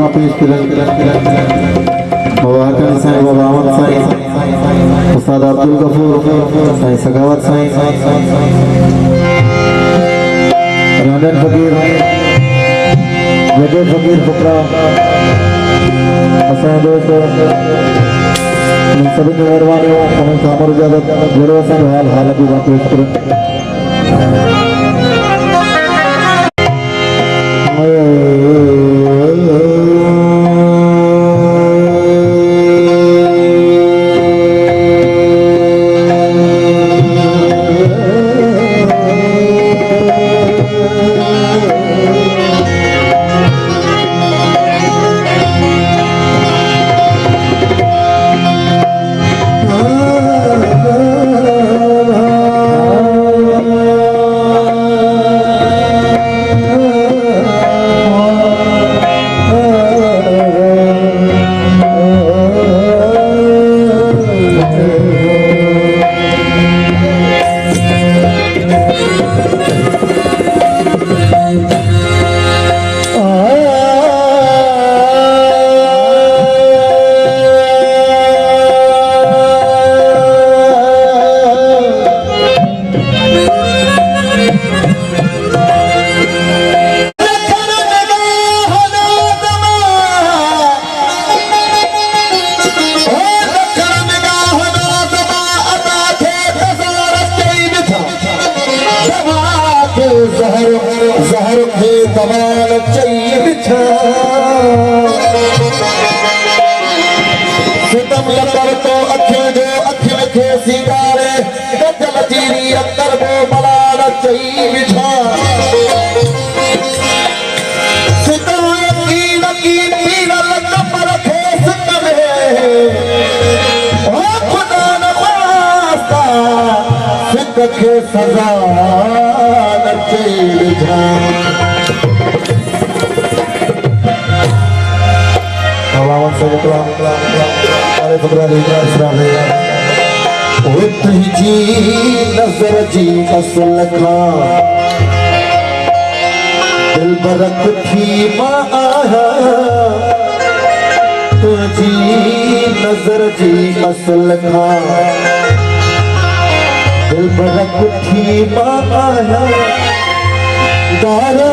नगमा पेश किरण बाबा हकम साईं बाबा अहमद साईं उस्ताद अब्दुल गफूर साईं सखावत साईं रंजन फकीर वजह फकीर फुकरा असां दोस्त सभी मेहरबानी कमें कामर इजाजत जरूर असां हाल हालत भी पेश करें जहर के दवाल चाहिए बिछा सितम लकर तो अखे जो अखे खे सितारे गजल चीरी अंदर वो बलाल चाहिए बिछा सितम यकीन यकीन पीरा लगा पर खेस करे ओ खुदा न वास्ता सिद्ध के सजा तुझी नजर जी असल खां दिल बरक थी मां आया तुझी नजर जी असल खां दिल बरक थी मां आया दारो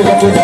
Good.